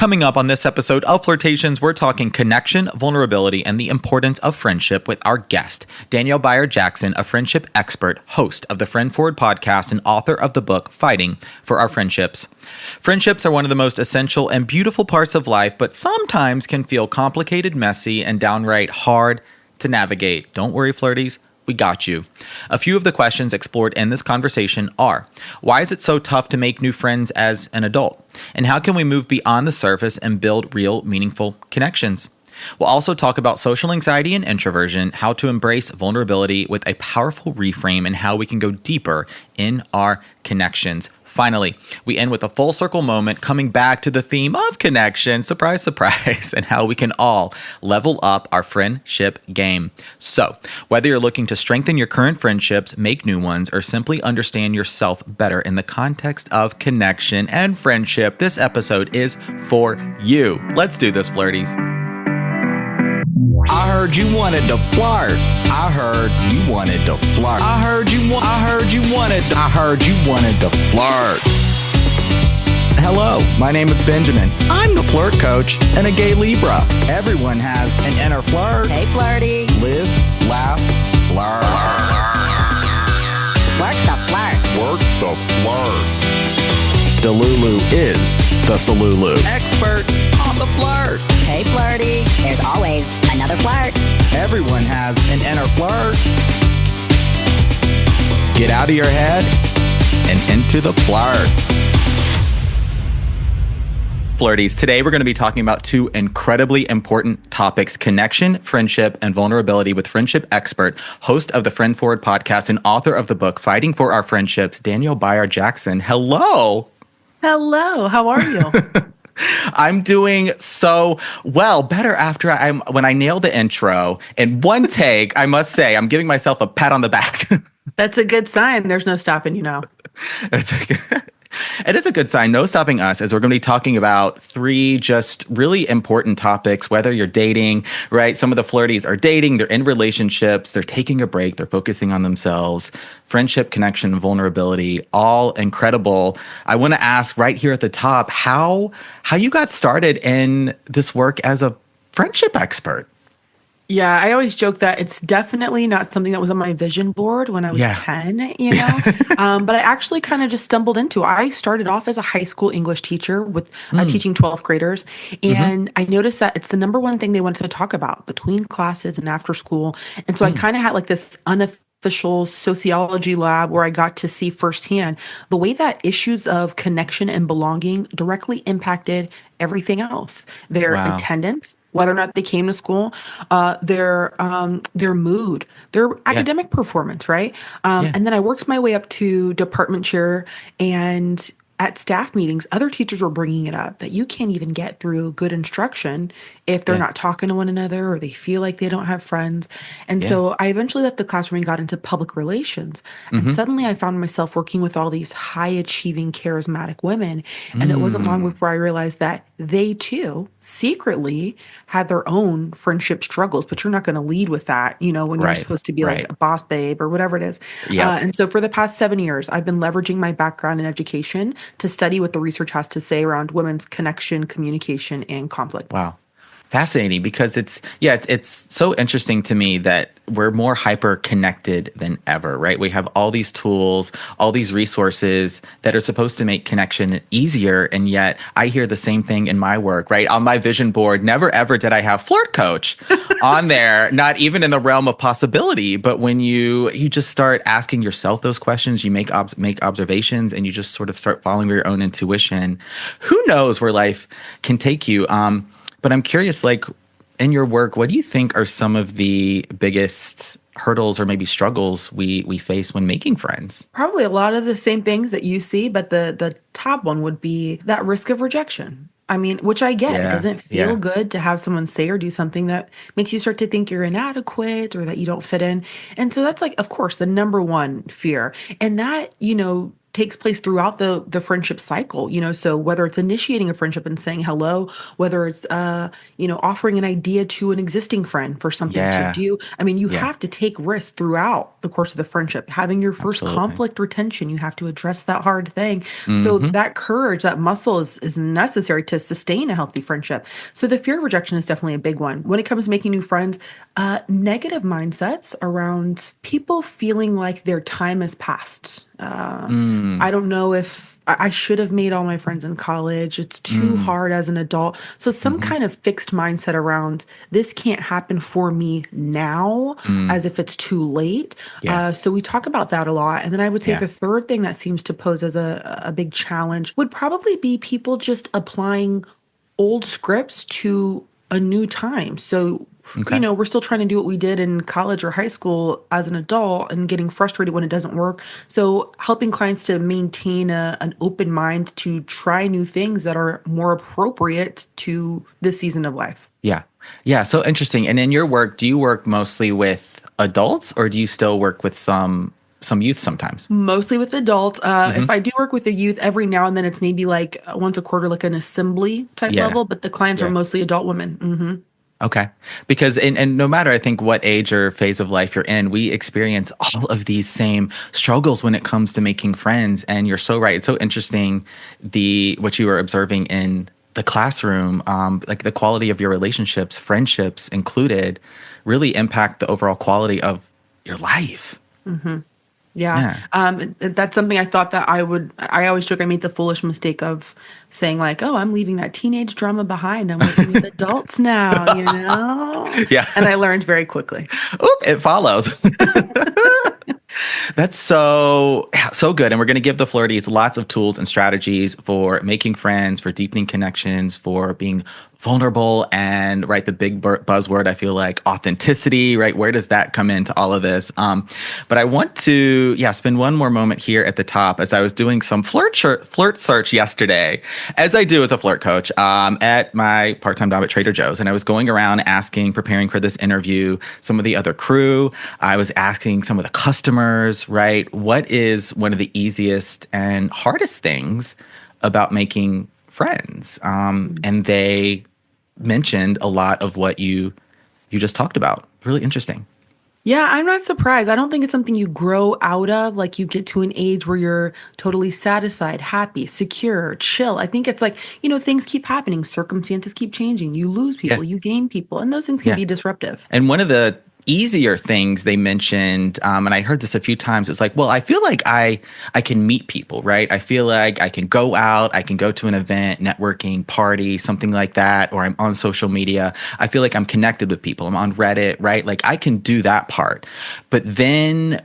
Coming up on this episode of Flirtations, we're talking connection, vulnerability, and the importance of friendship with our guest, Danielle Bayard Jackson, a friendship expert, host of the Friend Forward podcast, and author of the book Fighting for Our Friendships. Friendships are one of the most essential and beautiful parts of life, but sometimes can feel complicated, messy, and downright hard to navigate. Don't worry, flirties. We got you. A few of the questions explored in this conversation are: why is it so tough to make new friends as an adult? And how can we move beyond the surface and build real, meaningful connections? We'll also talk about social anxiety and introversion, how to embrace vulnerability with a powerful reframe, and how we can go deeper in our connections. Finally, we end with a full circle moment coming back to the theme of connection, surprise, surprise, and how we can all level up our friendship game. So, whether you're looking to strengthen your current friendships, make new ones, or simply understand yourself better in the context of connection and friendship, this episode is for you. Let's do this, flirties. I heard you wanted to flirt. I heard you wanted to flirt. I heard you wanted to flirt. Hello, my name is Benjamin. I'm the flirt coach and a gay Libra. Everyone has an inner flirt. Hey, flirty. Live, laugh, flirt. Work the flirt. Work the flirt. Delulu is the Salulu. Expert on the flirt. Hey, flirty. There's always another flirt. Everyone has an inner flirt. Get out of your head and into the flirt. Flirties, today we're going to be talking about two incredibly important topics: connection, friendship, and vulnerability with friendship expert, host of the Friend Forward podcast, and author of the book Fighting for Our Friendships, Danielle Bayard Jackson. Hello. Hello. How are you? I'm doing so well, better after when I nailed the intro in one take. I must say, I'm giving myself a pat on the back. That's a good sign. There's no stopping you now. It is a good sign. No stopping us, as we're going to be talking about three just really important topics, whether you're dating, right? Some of the flirties are dating, they're in relationships, they're taking a break, they're focusing on themselves. Friendship, connection, vulnerability, all incredible. I want to ask right here at the top, how you got started in this work as a friendship expert. Yeah, I always joke that it's definitely not something that was on my vision board when I was 10, you know, but I actually kind of just stumbled into it. I started off as a high school English teacher with teaching 12th graders. And I noticed that it's the number one thing they wanted to talk about between classes and after school. And so I kind of had like this unofficial sociology lab where I got to see firsthand the way that issues of connection and belonging directly impacted everything else. Their attendance, whether or not they came to school, their mood, their academic performance, right? And then I worked my way up to department chair, and at staff meetings, other teachers were bringing it up that you can't even get through good instruction if they're not talking to one another or they feel like they don't have friends. And so I eventually left the classroom and got into public relations. And suddenly I found myself working with all these high achieving, charismatic women. And it wasn't long before I realized that they too secretly had their own friendship struggles, but you're not going to lead with that, you know, when you're supposed to be like a boss babe or whatever it is. And so for the past 7 years, I've been leveraging my background in education to study what the research has to say around women's connection, communication, and conflict. Wow. Fascinating, because it's so interesting to me that we're more hyper connected than ever, right? We have all these tools, all these resources that are supposed to make connection easier. And yet I hear the same thing in my work, right? On my vision board, never ever did I have flirt coach on there, not even in the realm of possibility. But when you just start asking yourself those questions, you make observations, and you just sort of start following your own intuition, who knows where life can take you. But I'm curious, like, in your work, what do you think are some of the biggest hurdles or maybe struggles we face when making friends? Probably a lot of the same things that you see, but the top one would be that risk of rejection. I mean, which I get. It doesn't feel good to have someone say or do something that makes you start to think you're inadequate or that you don't fit in. And so that's like, of course, the number one fear. And that, you know, takes place throughout the friendship cycle, so whether it's initiating a friendship and saying hello, whether it's offering an idea to an existing friend for something to Yeah. do. I mean, you Yeah. have to take risks throughout the course of the friendship. Having your first Absolutely. conflict retention, you have to address that hard thing. So Hmm. that courage, that muscle is necessary to sustain a healthy friendship. So the fear of rejection is definitely a big one. When it comes to making new friends, negative mindsets around people feeling like their time has passed. I Mm, don't know if I should have made all my friends in college. It's too mm, hard as an adult. So some hmm. kind of fixed mindset around this can't happen for me now, Mm, as if it's too late. yeah. So we talk about that a lot. And then I would say Yeah. the third thing that seems to pose as a big challenge would probably be people just applying old scripts to a new time. So, Okay. we're still trying to do what we did in college or high school as an adult and getting frustrated when it doesn't work. So, helping clients to maintain an open mind to try new things that are more appropriate to this season of life. Yeah. Yeah. So interesting. And in your work, do you work mostly with adults or do you still work with some youth sometimes? Mostly with adults. Hmm. If I do work with the youth every now and then, it's maybe like once a quarter, like an assembly type Yeah. level, but the clients are Yeah. mostly adult women. Okay. Because and no matter I think what age or phase of life you're in, we experience all of these same struggles when it comes to making friends. And you're so right. It's so interesting the what you were observing in the classroom, like the quality of your relationships, friendships included, really impact the overall quality of your life. Yeah. Yeah. That's something I thought that I always joke I made the foolish mistake of saying like, oh, I'm leaving that teenage drama behind. I'm working with adults now. Yeah. And I learned very quickly. Oop, it follows. That's so good. And we're going to give the flirties lots of tools and strategies for making friends, for deepening connections, for being vulnerable, and right, the big buzzword I feel like authenticity, right? Where does that come into all of this? But I want to, spend one more moment here at the top as I was doing some flirt search yesterday, as I do as a flirt coach, at my part-time job at Trader Joe's. And I was going around asking, preparing for this interview, some of the other crew. I was asking some of the customers, right? What is one of the easiest and hardest things about making friends? And they mentioned a lot of what you just talked about. Really interesting. Yeah, I'm not surprised. I don't think it's something you grow out of, like you get to an age where you're totally satisfied, happy, secure, chill. I think it's like, things keep happening, circumstances keep changing. You lose Yeah. people, you gain people, and those things can Yeah. be disruptive. And one of the easier things they mentioned, and I heard this a few times, it's like, well, I feel like I can meet people, right? I feel like I can go out, I can go to an event, networking, party, something like that, or I'm on social media. I feel like I'm connected with people. I'm on Reddit, right? Like I can do that part. But then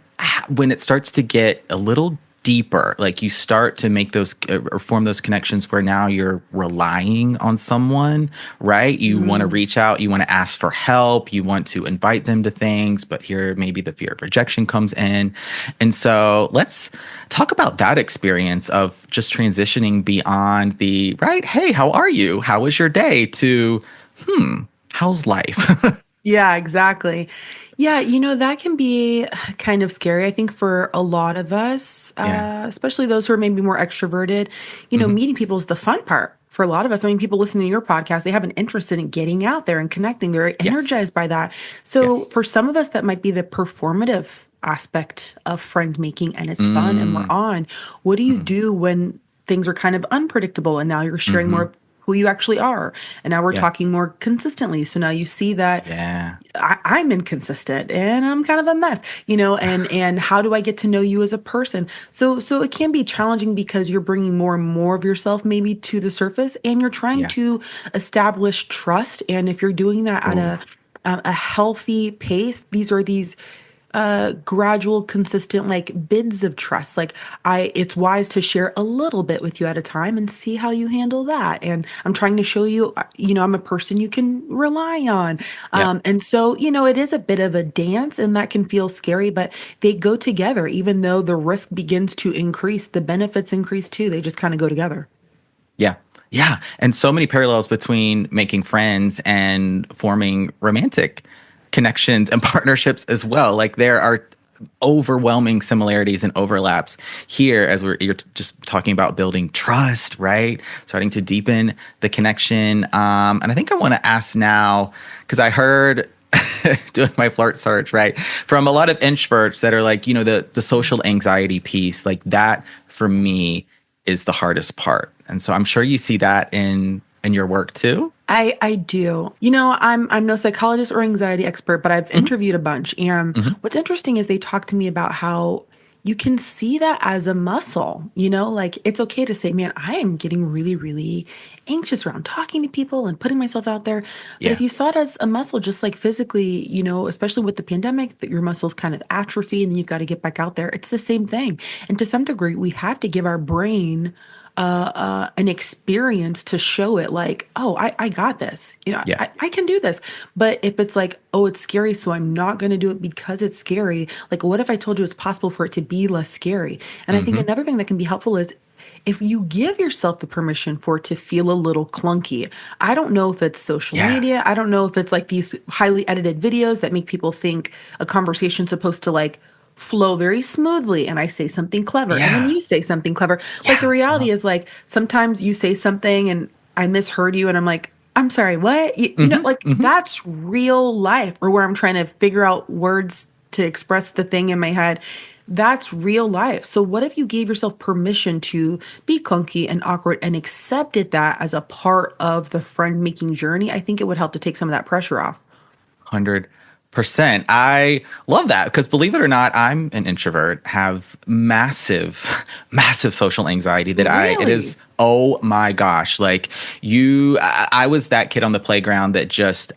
when it starts to get a little deeper, like you start to make those or form those connections where now you're relying on someone, right? You want to reach out, you want to ask for help, you want to invite them to things, but here maybe the fear of rejection comes in. And so let's talk about that experience of just transitioning beyond the, right, hey, how are you? How was your day? To, how's life? Yeah, exactly. Yeah, that can be kind of scary, I think, for a lot of us, Yeah. especially those who are maybe more extroverted. Hmm. Meeting people is the fun part for a lot of us. I mean, people listening to your podcast, they have an interest in getting out there and connecting. They're Yes. energized by that. So Yes. for some of us, that might be the performative aspect of friend making, and it's fun and we're Mm, on. What do you mm, do when things are kind of unpredictable and now you're sharing hmm. more who you actually are? And now we're Yeah. talking more consistently. So now you see that Yeah. I'm inconsistent and I'm kind of a mess, and how do I get to know you as a person? So it can be challenging because you're bringing more and more of yourself maybe to the surface, and you're trying Yeah. to establish trust. And if you're doing that at Ooh. a healthy pace, these gradual, consistent, like bids of trust. Like it's wise to share a little bit with you at a time and see how you handle that. And I'm trying to show you, I'm a person you can rely on. Yeah. And so, it is a bit of a dance, and that can feel scary, but they go together. Even though the risk begins to increase, the benefits increase too. They just kind of go together. Yeah. Yeah. And so many parallels between making friends and forming romantic connections and partnerships as well. Like there are overwhelming similarities and overlaps here as you're just talking about building trust, right? Starting to deepen the connection. And I think I want to ask now, because I heard doing my flirt search, right, from a lot of introverts that are like, the social anxiety piece, like that for me is the hardest part. And so I'm sure you see that in your work too. I do. I'm no psychologist or anxiety expert, but I've interviewed a bunch. And what's interesting is they talk to me about how you can see that as a muscle, like it's okay to say, man, I am getting really, really anxious around talking to people and putting myself out there. But if you saw it as a muscle, just like physically, especially with the pandemic, that your muscles kind of atrophy and then you've got to get back out there. It's the same thing. And to some degree, we have to give our brain an experience to show it like, oh, I got this. I can do this. But if it's like, oh, it's scary, so I'm not going to do it because it's scary. Like, what if I told you it's possible for it to be less scary? And I think another thing that can be helpful is if you give yourself the permission for it to feel a little clunky. I don't know if it's social media. I don't know if it's like these highly edited videos that make people think a conversation's supposed to like flow very smoothly and I say something clever and then you say something clever. Like the reality is like sometimes you say something and I misheard you and I'm like, I'm sorry, what? That's real life, or where I'm trying to figure out words to express the thing in my head. That's real life. So what if you gave yourself permission to be clunky and awkward and accepted that as a part of the friend making journey? I think it would help to take some of that pressure off. 100%. I love that because believe it or not, I'm an introvert, have massive social anxiety that Really? it is, oh my gosh. Like I was that kid on the playground that just,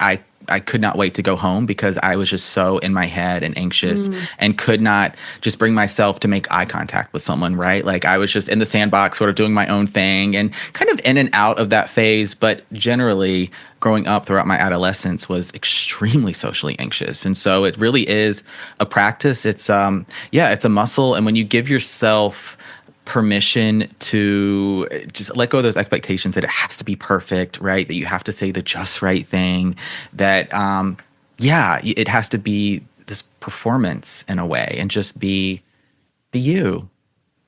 I could not wait to go home because I was just so in my head and anxious and could not just bring myself to make eye contact with someone, right? Like I was just in the sandbox sort of doing my own thing and kind of in and out of that phase. But generally growing up throughout my adolescence was extremely socially anxious. And so it really is a practice. It's it's a muscle. And when you give yourself permission to just let go of those expectations that it has to be perfect, right? That you have to say the just right thing, that, it has to be this performance in a way and just be you.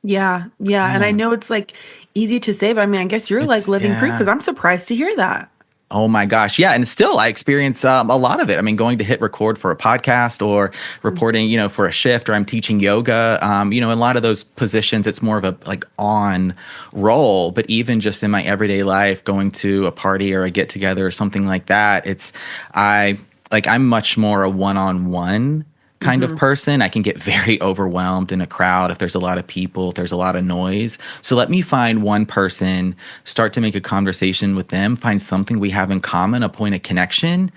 Yeah. And I know it's like easy to say, but I mean, I guess you're like living proof because I'm surprised to hear that. Oh my gosh. Yeah. And still I experience a lot of it. I mean, going to hit record for a podcast or reporting, for a shift, or I'm teaching yoga, in a lot of those positions, it's more of a like on role. But even just in my everyday life, going to a party or a get together or something like that, I'm much more a one-on-one kind of person. I can get very overwhelmed in a crowd if there's a lot of people, if there's a lot of noise. So let me find one person, start to make a conversation with them, find something we have in common, a point of connection,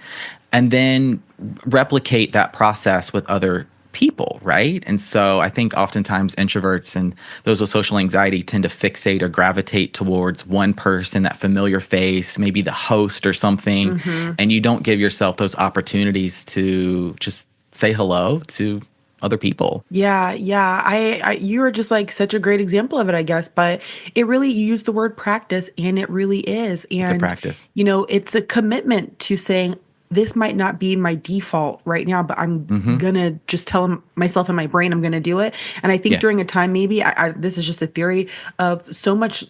and then replicate that process with other people, right? And so I think oftentimes introverts and those with social anxiety tend to fixate or gravitate towards one person, that familiar face, maybe the host or something, and you don't give yourself those opportunities to just say hello to other people. Yeah. You are just like such a great example of it, I guess. But it really, you use the word practice, and it really is. And It's a practice. It's a commitment to saying, this might not be my default right now, but I'm gonna just tell myself in my brain I'm gonna do it. And I think during a time, maybe this is just a theory of so much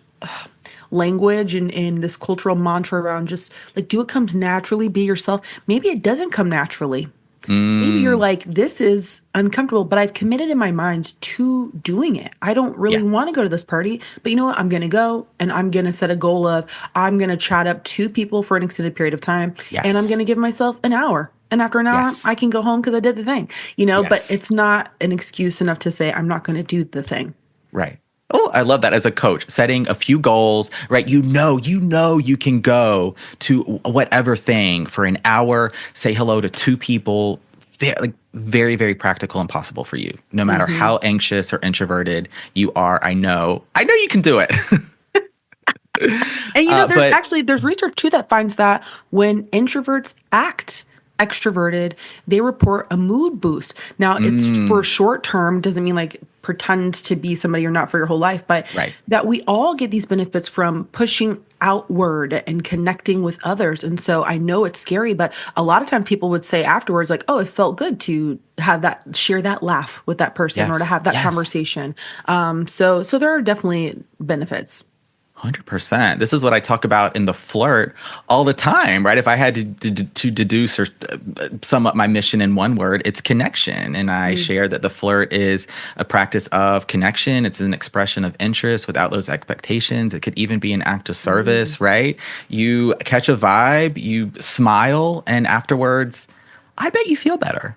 language and this cultural mantra around just like do what comes naturally, be yourself. Maybe it doesn't come naturally. Maybe you're like, this is uncomfortable, but I've committed in my mind to doing it. I don't really want to go to this party, but you know what? I'm going to go, and I'm going to set a goal of I'm going to chat up 2 people for an extended period of time, and I'm going to give myself an hour. And after an hour, I can go home because I did the thing, but it's not an excuse enough to say I'm not going to do the thing. Right. Oh, I love that as a coach, setting a few goals, right? You can go to whatever thing for an hour, say hello to 2 people, very, very practical and possible for you. No matter how anxious or introverted you are, I know you can do it. And there's research too that finds that when introverts act extroverted, they report a mood boost. Now, it's for short term, doesn't mean like pretend to be somebody you're not for your whole life, but that we all get these benefits from pushing outward and connecting with others. And so I know it's scary, but a lot of times people would say afterwards, like, oh, it felt good to have that, share that laugh with that person or to have that conversation. So there are definitely benefits. 100%. This is what I talk about in the flirt all the time, right? If I had to deduce or sum up my mission in one word, it's connection. And I share that the flirt is a practice of connection. It's an expression of interest without those expectations. It could even be an act of service, right? You catch a vibe, you smile, and afterwards, I bet you feel better.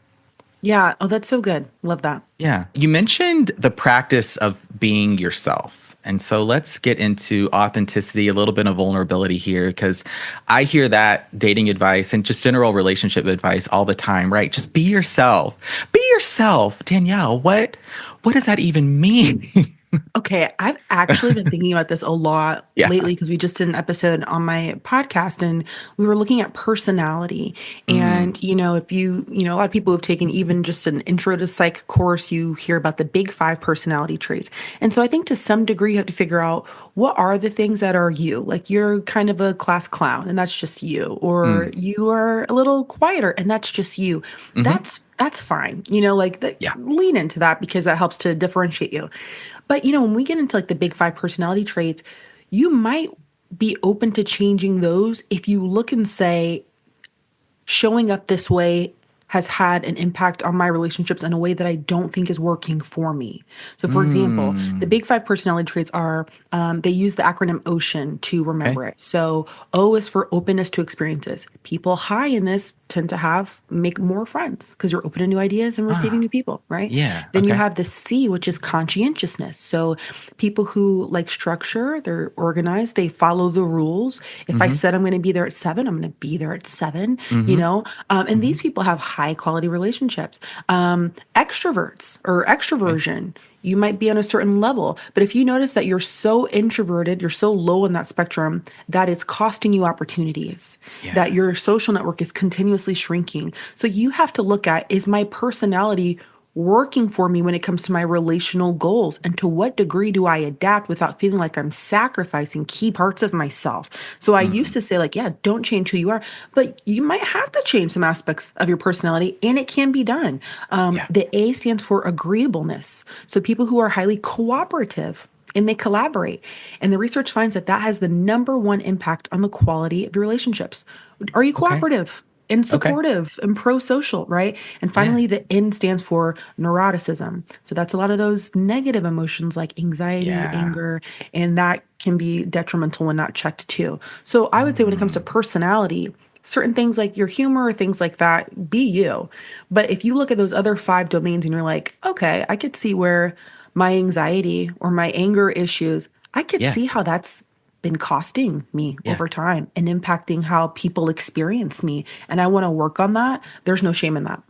Yeah. Oh, that's so good. Love that. Yeah. You mentioned the practice of being yourself. And so let's get into authenticity, a little bit of vulnerability here, because I hear that dating advice and just general relationship advice all the time, right? Just be yourself. Be yourself. Danielle, what does that even mean? Okay, I've actually been thinking about this a lot lately because we just did an episode on my podcast and we were looking at personality. And, if you a lot of people who've taken even just an intro to psych course, you hear about the big 5 personality traits. And so I think to some degree you have to figure out what are the things that are you. Like you're kind of a class clown and that's just you. Or you are a little quieter and that's just you. That's fine. Lean into that because that helps to differentiate you. But, when we get into like the big 5 personality traits, you might be open to changing those if you look and say, showing up this way has had an impact on my relationships in a way that I don't think is working for me. So for example, the big 5 personality traits are, they use the acronym OCEAN to remember it. So O is for openness to experiences. People high in this tend to make more friends because you're open to new ideas and receiving new people, right? Yeah. Then you have the C, which is conscientiousness. So people who like structure, they're organized, they follow the rules. If I said I'm going to be there at 7, I'm going to be there at 7, and these people have high quality relationships. Extroverts or extroversion, you might be on a certain level, but if you notice that you're so introverted, you're so low on that spectrum that it's costing you opportunities, that your social network is continuously shrinking. So you have to look at, is my personality working for me when it comes to my relational goals? And to what degree do I adapt without feeling like I'm sacrificing key parts of myself? So I used to say like, don't change who you are, but you might have to change some aspects of your personality and it can be done. The A stands for agreeableness. So people who are highly cooperative and they collaborate. And the research finds that that has the number 1 impact on the quality of your relationships. Are you cooperative? And supportive and pro-social, right? And finally, the N stands for neuroticism. So that's a lot of those negative emotions like anxiety, anger, and that can be detrimental when not checked too. So I would say when it comes to personality, certain things like your humor or things like that, be you. But if you look at those other 5 domains and you're like, okay, I could see where my anxiety or my anger issues, I could see how that's been costing me over time and impacting how people experience me. And I want to work on that. There's no shame in that.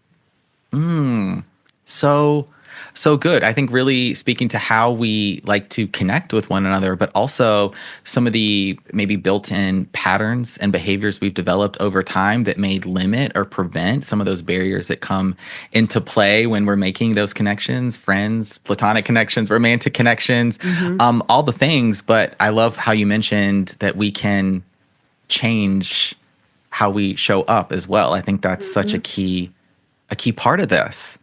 So good. I think really speaking to how we like to connect with one another, but also some of the maybe built-in patterns and behaviors we've developed over time that may limit or prevent some of those barriers that come into play when we're making those connections, friends, platonic connections, romantic connections, all the things. But I love how you mentioned that we can change how we show up as well. I think that's such a key part of this.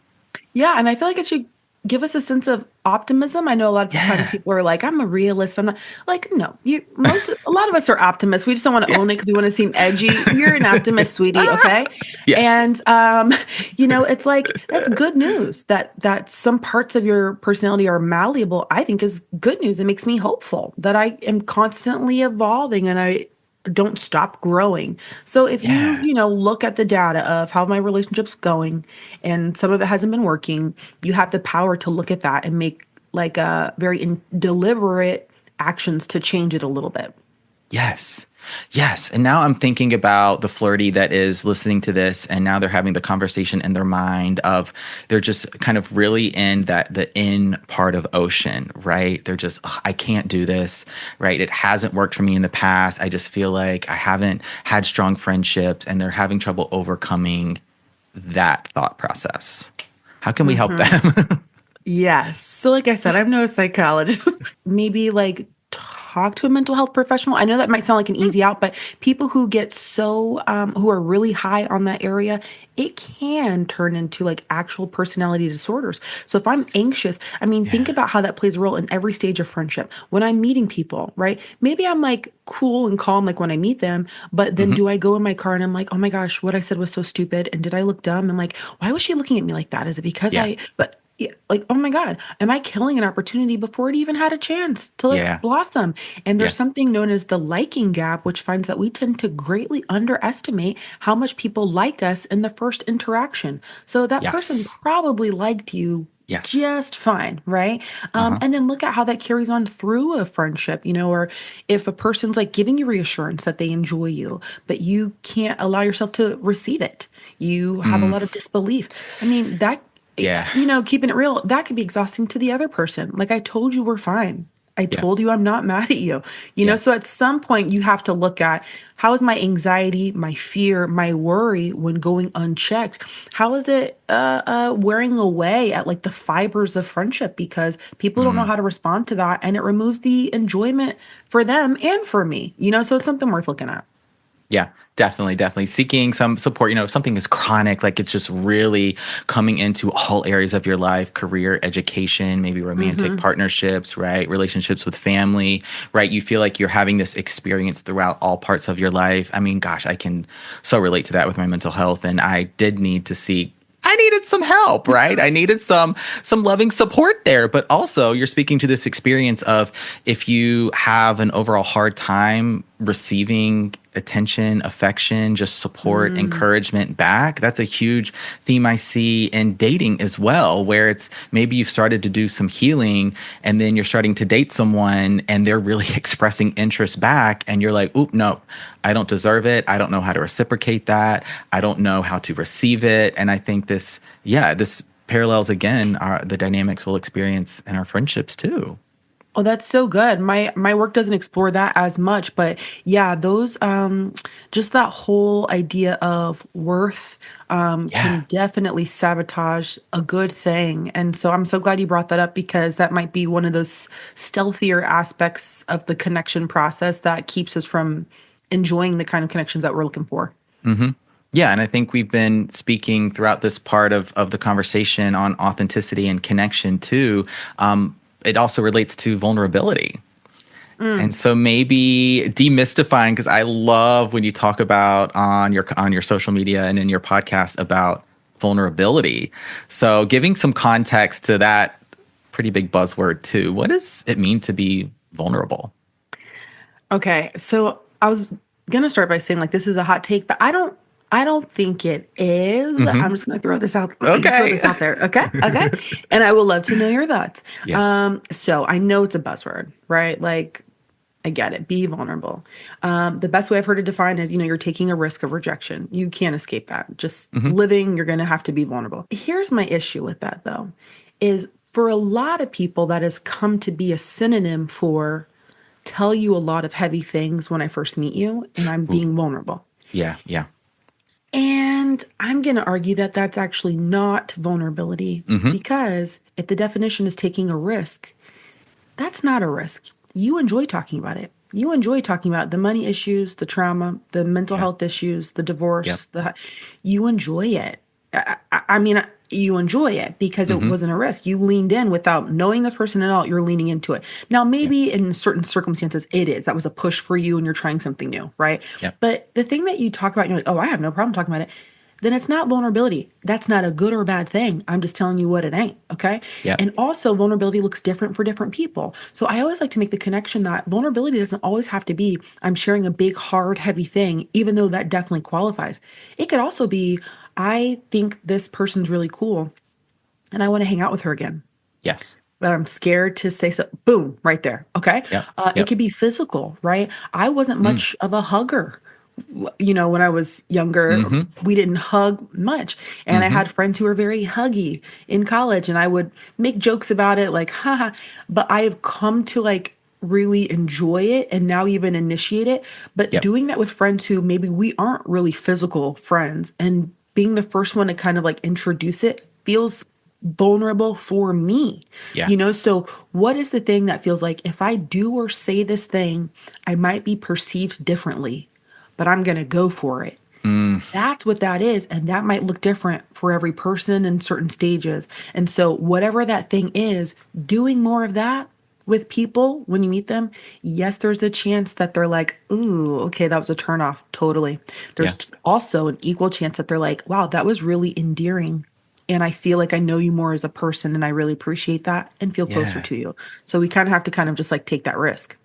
Yeah, and I feel like it should give us a sense of optimism. I know a lot of times people are like, I'm a realist. I'm not like, no, a lot of us are optimists. We just don't want to own it because we want to seem edgy. You're an optimist, sweetie. Okay. And, it's like, that's good news that some parts of your personality are malleable. I think is good news. It makes me hopeful that I am constantly evolving and I don't stop growing. So if you look at the data of how my relationship's going and some of it hasn't been working, you have the power to look at that and make like a very deliberate actions to change it a little bit. Yes. And now I'm thinking about the flirty that is listening to this and now they're having the conversation in their mind of they're just kind of really in the in part of ocean, right? They're just, I can't do this, right? It hasn't worked for me in the past. I just feel like I haven't had strong friendships and they're having trouble overcoming that thought process. How can we help them? Yes. So, like I said, I'm no psychologist. Maybe like talk to a mental health professional. I know that might sound like an easy out, but people who get so, who are really high on that area, it can turn into like actual personality disorders. So, if I'm anxious, I mean, think Yeah. about how that plays a role in every stage of friendship. When I'm meeting people, right? Maybe I'm like cool and calm, like when I meet them, but then Hmm. do I go in my car and I'm like, oh my gosh, what I said was so stupid. And did I look dumb? And like, why was she looking at me like that? Is it because Yeah. but yeah, like, oh my God, am I killing an opportunity before it even had a chance to like Yeah. blossom? And Yeah. there's something known as the liking gap, which finds that we tend to greatly underestimate how much people like us in the first interaction. So that person Yes. probably liked you Yes. just fine, right? Uh-huh. And then look at how that carries on through a friendship, or if a person's like giving you reassurance that they enjoy you, but you can't allow yourself to receive it, you have a Mm. lot of disbelief. I mean, that Yeah. keeping it real, that could be exhausting to the other person. Like, I told you we're fine. I Yeah. told you I'm not mad at you. Yeah. So at some point you have to look at, how is my anxiety, my fear, my worry when going unchecked? How is it wearing away at like the fibers of friendship, because people don't know Mm. how to respond to that, and it removes the enjoyment for them and for me. So it's something worth looking at. Yeah, definitely, definitely. Seeking some support, if something is chronic, like it's just really coming into all areas of your life, career, education, maybe romantic Hmm. partnerships, right? Relationships with family, right? You feel like you're having this experience throughout all parts of your life. I mean, gosh, I can so relate to that with my mental health. And I did need to seek I needed some help, right? I needed some loving support there. But also you're speaking to this experience of, if you have an overall hard time receiving attention, affection, just support, Mm. encouragement back. That's a huge theme I see in dating as well, where it's maybe you've started to do some healing and then you're starting to date someone and they're really expressing interest back. And you're like, oop, no, I don't deserve it. I don't know how to reciprocate that. I don't know how to receive it. And I think this parallels again the dynamics we'll experience in our friendships too. Oh, that's so good. My work doesn't explore that as much, but yeah, those just that whole idea of worth Yeah. can definitely sabotage a good thing. And so I'm so glad you brought that up, because that might be one of those stealthier aspects of the connection process that keeps us from enjoying the kind of connections that we're looking for. Hmm. Yeah, and I think we've been speaking throughout this part of the conversation on authenticity and connection too. It also relates to vulnerability. And Mm. so maybe demystifying, because I love when you talk about on your social media and in your podcast about vulnerability. So giving some context to that pretty big buzzword too. What does it mean to be vulnerable? Okay, so I was gonna start by saying like this is a hot take, but I don't think it is. I'm Hmm. just gonna throw this out throw Okay. this out there. Okay. Okay. And I would love to know your thoughts. Yes. So I know it's a buzzword, right? Like, I get it. Be vulnerable. The best way I've heard it defined is, you're taking a risk of rejection. You can't escape that. Just Hmm. living, you're gonna have to be vulnerable. Here's my issue with that though, is for a lot of people that has come to be a synonym for tell you a lot of heavy things when I first meet you, and I'm Ooh, being vulnerable. yeah. Yeah. And I'm going to argue that that's actually not vulnerability, Hmm. because if the definition is taking a risk, that's not a risk. You enjoy talking about it. You enjoy talking about the money issues, the trauma, the mental Yeah. health issues, the Yep. divorce, you enjoy it. I mean, you enjoy it because it Hmm. wasn't a risk. You leaned in without knowing this person at all. You're leaning into it. Now, Yeah. maybe in certain circumstances, it is. That was a push for you and you're trying something new, right? Yep. But the thing that you talk about, you're like, oh, I have no problem talking about it. Then it's not vulnerability. That's not a good or bad thing. I'm just telling you what it ain't. Okay. Yep. And also, vulnerability looks different for different people. So I always like to make the connection that vulnerability doesn't always have to be I'm sharing a big, hard, heavy thing, even though that definitely qualifies. It could also be I think this person's really cool and I want to hang out with her again, Yes. but I'm scared to say so. Boom, right there. Okay. Yep. It Yep. could be physical, right? I wasn't Mm. much of a hugger. When I was younger, Hmm. we didn't hug much. And I Hmm. had friends who were very huggy in college, and I would make jokes about it, like, haha. But I have come to like really enjoy it and now even initiate it. But Yep. doing that with friends who maybe we aren't really physical friends, and being the first one to kind of like introduce it feels vulnerable for me. Yeah. So what is the thing that feels like if I do or say this thing, I might be perceived differently, but I'm going to go for it. That's what that is. And that might look different for every person in certain stages. And so, whatever that thing is, doing more of that with people when you meet them, yes, there's a chance that they're like, ooh, okay, that was a turnoff. Totally. Yeah. There's also an equal chance that they're like, wow, that was really endearing. And I feel like I know you more as a person and I really appreciate that and feel closer Yeah. to you. So, we kind of have to kind of just like take that risk.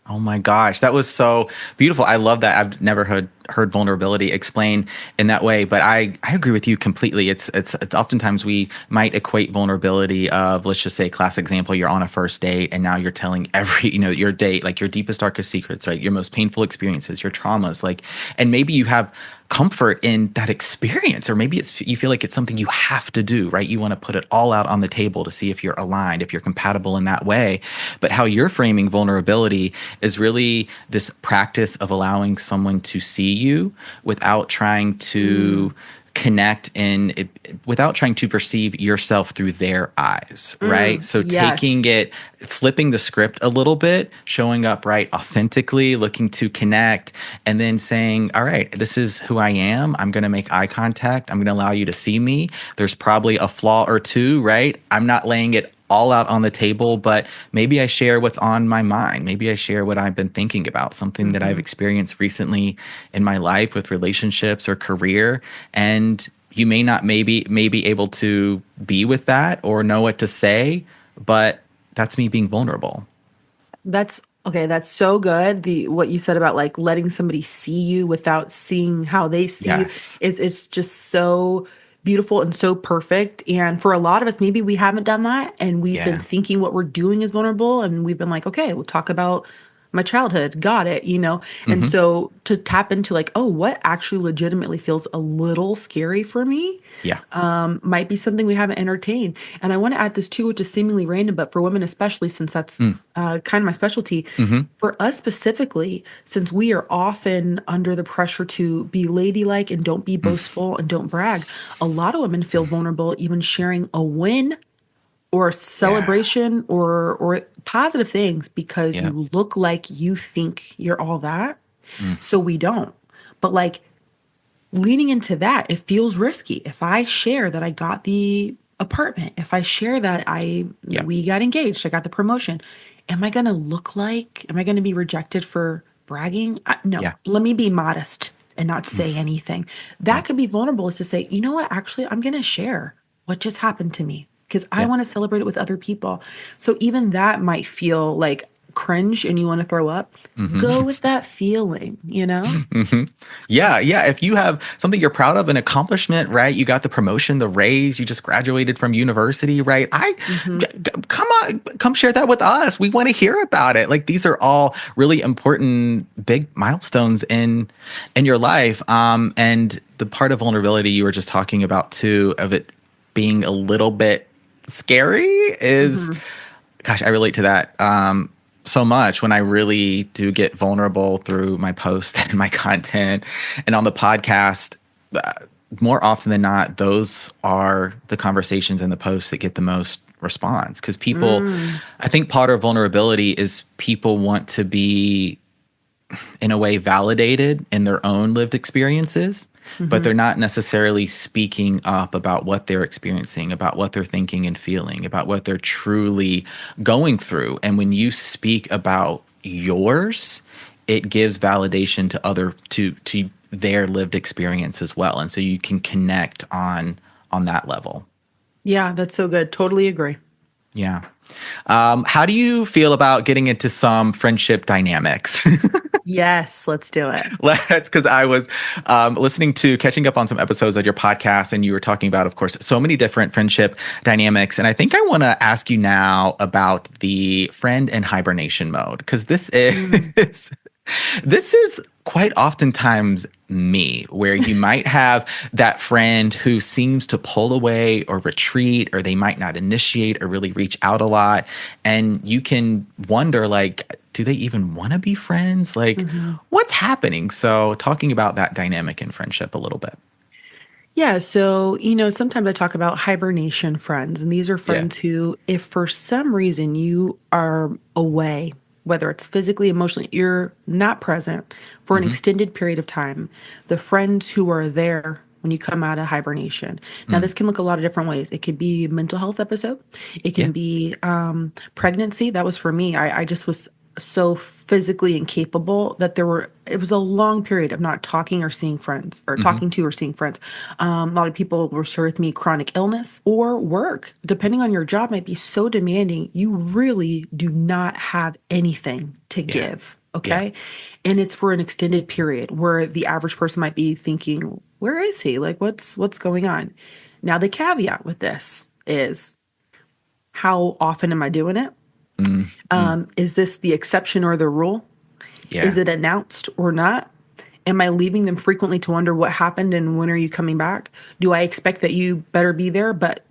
Oh my gosh, that was so beautiful. I love that. I've never heard vulnerability explained in that way, but I agree with you completely. It's oftentimes we might equate vulnerability of, let's just say, classic example, you're on a first date and now you're telling your date, like your deepest, darkest secrets, right? Your most painful experiences, your traumas, like, and maybe you have comfort in that experience, or maybe you feel like it's something you have to do, right? You want to put it all out on the table to see if you're aligned, if you're compatible in that way. But how you're framing vulnerability is really this practice of allowing someone to see you without trying to connect without trying to perceive yourself through their eyes, right? So taking it, flipping the script a little bit, showing up right authentically, looking to connect, and then saying, all right, this is who I am. I'm going to make eye contact. I'm going to allow you to see me. There's probably a flaw or two, right? I'm not laying it all out on the table, but maybe I share what's on my mind. Maybe I share what I've been thinking about, something that I've experienced recently in my life with relationships or career. And you may not maybe able to be with that or know what to say, but that's me being vulnerable. That's okay. That's so good. What you said about like letting somebody see you without seeing how they see you Yes. is just so beautiful and so perfect. And for a lot of us, maybe we haven't done that, and we've been Yeah. thinking what we're doing is vulnerable, and we've been like, okay, we'll talk about my childhood. Got it. And so to tap into like, oh, what actually legitimately feels a little scary for me Yeah. might be something we haven't entertained. And I want to add this too, which is seemingly random, but for women especially, since that's kind of my specialty, for us specifically, since we are often under the pressure to be ladylike and don't be boastful and don't brag, a lot of women feel vulnerable even sharing a win or a celebration or positive things because Yep. you look like you think you're all that. So we don't. But like leaning into that, it feels risky. If I share that I got the apartment, if I share that Yep. we got engaged, I got the promotion, am I going to be rejected for bragging? No, Yeah. let me be modest and not say anything. That could be vulnerable, is to say, you know what, actually, I'm going to share what just happened to me because I Yeah. want to celebrate it with other people. So even that might feel like cringe and you want to throw up. Go with that feeling, Yeah, yeah. If you have something you're proud of, an accomplishment, right? You got the promotion, the raise, you just graduated from university, right? Come on, come share that with us. We want to hear about it. Like these are all really important, big milestones in your life. And the part of vulnerability you were just talking about too, of it being a little bit scary is, gosh, I relate to that. So much when I really do get vulnerable through my post and my content and on the podcast. More often than not, those are the conversations and the posts that get the most response, because people, I think part of vulnerability is people want to be in a way validated in their own lived experiences, but they're not necessarily speaking up about what they're experiencing, about what they're thinking and feeling, about what they're truly going through. And when you speak about yours, it gives validation to their lived experience as well. And so you can connect on that level. Yeah, that's so good. Totally agree. Yeah. How do you feel about getting into some friendship dynamics? Yes, let's do it. Because I was catching up on some episodes of your podcast, and you were talking about, of course, so many different friendship dynamics. And I think I want to ask you now about the friend in hibernation mode, because this is quite oftentimes me, where you might have that friend who seems to pull away or retreat, or they might not initiate or really reach out a lot. And you can wonder, like, do they even want to be friends? Like, what's happening? So talking about that dynamic in friendship a little bit. Yeah, so, sometimes I talk about hibernation friends, and these are Yeah. friends who, if for some reason you are away, whether it's physically, emotionally, you're not present for an Mm-hmm. extended period of time, the friends who are there when you come out of hibernation. Now, Mm. this can look a lot of different ways. It could be a mental health episode. It Yeah. can be pregnancy. That was for me. I just was so physically incapable that it was a long period of not talking or seeing friends or Mm-hmm. talking to or seeing friends. A lot of people will share with me chronic illness or work, depending on your job, might be so demanding. You really do not have anything to Yeah. give. Yeah. Okay. And it's for an extended period where the average person might be thinking, where is he? Like, what's going on? Now, the caveat with this is, how often am I doing it? Mm-hmm. Is this the exception or the rule? Is Yeah. it announced or not? Am I leaving them frequently to wonder what happened and when are you coming back? Do I expect that you better be there? But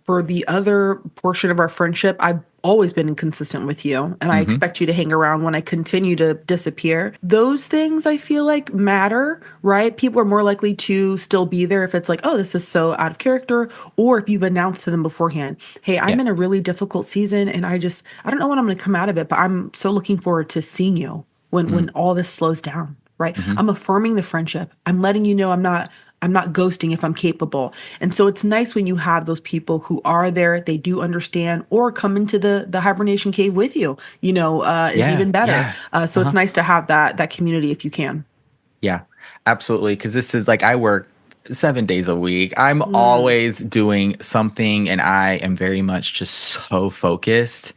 for the other portion of our friendship, I've always been inconsistent with you and I Mm-hmm. expect you to hang around when I continue to disappear. Those things I feel like matter, right? People are more likely to still be there if it's like, oh, this is so out of character, or if you've announced to them beforehand, hey, I'm Yeah. in a really difficult season and I don't know when I'm going to come out of it, but I'm so looking forward to seeing you when all this slows down, right? Mm-hmm. I'm affirming the friendship. I'm letting you know I'm not ghosting if I'm capable. And so it's nice when you have those people who are there, they do understand, or come into the hibernation cave with you, is Yeah. even better. Yeah. So it's Uh-huh. nice to have that community if you can. Yeah, absolutely. Because this is like I work 7 days a week. I'm Mm, always doing something, and I am very much just so focused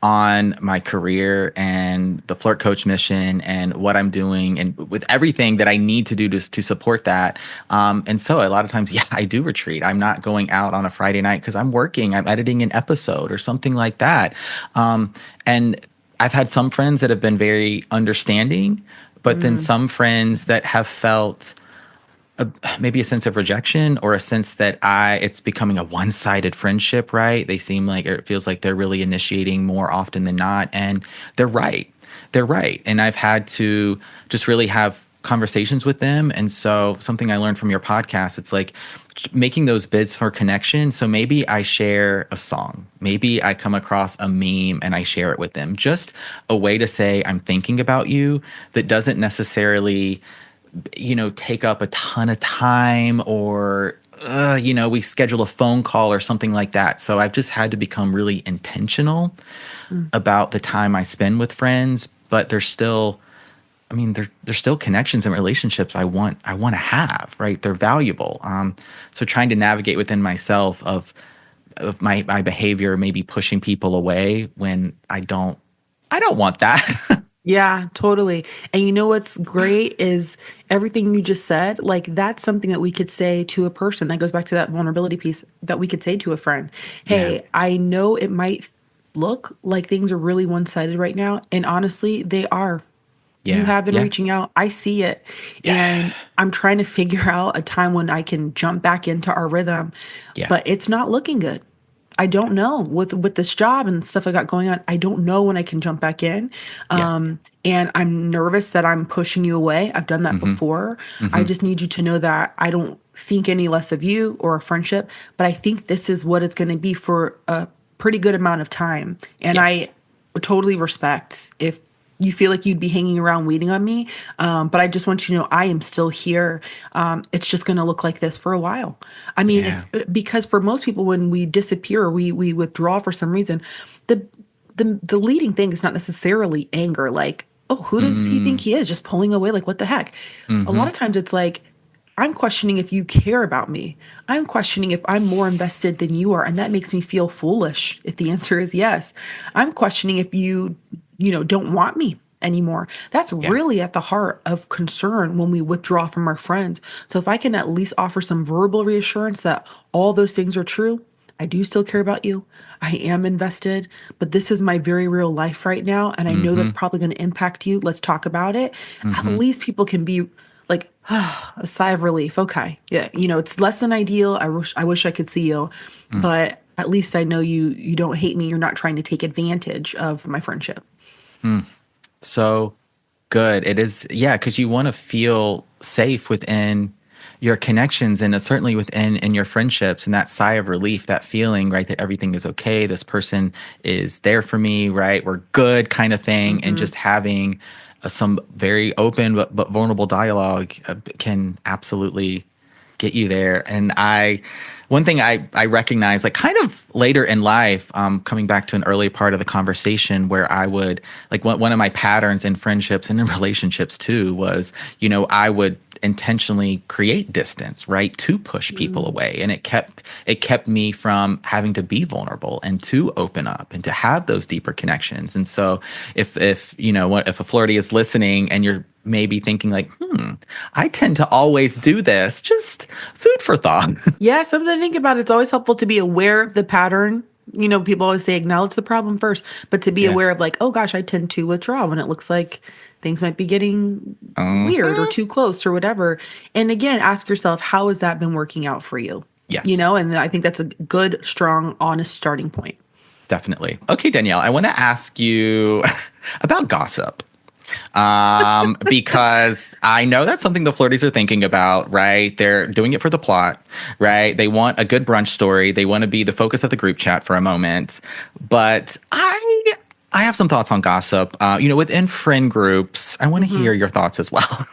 on my career and the flirt coach mission and what I'm doing and with everything that I need to do to support that. And so a lot of times, yeah, I do retreat. I'm not going out on a Friday night because I'm working, I'm editing an episode or something like that. And I've had some friends that have been very understanding, but then mm, some friends that have felt maybe a sense of rejection or a sense that it's becoming a one-sided friendship, right? They seem like, or it feels like they're really initiating more often than not. And they're right. They're right. And I've had to just really have conversations with them. And so something I learned from your podcast, it's like making those bids for connection. So maybe I share a song, maybe I come across a meme and I share it with them. Just a way to say I'm thinking about you that doesn't necessarily take up a ton of time or, we schedule a phone call or something like that. So I've just had to become really intentional mm. about the time I spend with friends, but there's still, there's still connections and relationships I want to have, right? They're valuable. So trying to navigate within myself of my behavior, maybe pushing people away when I don't want that. Yeah, totally. And you know what's great is everything you just said, like that's something that we could say to a person. That goes back to that vulnerability piece that we could say to a friend. Yeah. Hey, I know it might look like things are really one-sided right now, and honestly, they are. You Yeah. have been Yeah. reaching out. I see it. Yeah. And I'm trying to figure out a time when I can jump back into our rhythm, Yeah. but it's not looking good. I don't know with this job and stuff I got going on. I don't know when I can jump back in. Yeah. And I'm nervous that I'm pushing you away. I've done that Mm-hmm. before. I Mm-hmm. just need you to know that I don't think any less of you or a friendship, but I think this is what it's going to be for a pretty good amount of time. And Yeah. I totally respect if you feel like you'd be hanging around waiting on me. But I just want you to know I am still here. It's just going to look like this for a while. I mean, Yeah. if because for most people, when we disappear, or we withdraw for some reason, the the leading thing is not necessarily anger. Like, oh, who does he think Mm, he is? Just pulling away. Like, what the heck? A lot mhm. of times it's like, I'm questioning if you care about me. I'm questioning if I'm more invested than you are. And that makes me feel foolish if the answer is yes. I'm questioning if you don't want me anymore. That's Yeah. really at the heart of concern when we withdraw from our friends. So if I can at least offer some verbal reassurance that all those things are true, I do still care about you. I am invested, but this is my very real life right now. And I know that's Mhm. probably going to impact you. Let's talk about it. At Mhm. least people can be like, a sigh of relief. Okay. Yeah. It's less than ideal. I wish I could see you, Mm. but at least I know you don't hate me. You're not trying to take advantage of my friendship. Mm. So good. It is, yeah, because you want to feel safe within your connections and certainly within in your friendships and that sigh of relief, that feeling, right, that everything is okay. This person is there for me, right? We're good kind of thing. And just having some very open but vulnerable dialogue can absolutely get you there. And one thing I recognize, like kind of later in life, coming back to an early part of the conversation where I would, like one of my patterns in friendships and in relationships too was, I would intentionally create distance, right, to push people away. And it kept me from having to be vulnerable and to open up and to have those deeper connections. And so if a flirty is listening and you're maybe thinking like, I tend to always do this, just food for thought. Yeah, something to think about. It's always helpful to be aware of the pattern. People always say acknowledge the problem first, but to be aware of like, oh gosh, I tend to withdraw when it looks like things might be getting weird or too close or whatever. And again, ask yourself, how has that been working out for you? Yes. And I think that's a good, strong, honest starting point. Definitely. Okay, Danielle, I want to ask you about gossip. Because I know that's something the flirties are thinking about, right? They're doing it for the plot, right? They want a good brunch story. They want to be the focus of the group chat for a moment. But I have some thoughts on gossip. Within friend groups, I want to hear your thoughts as well.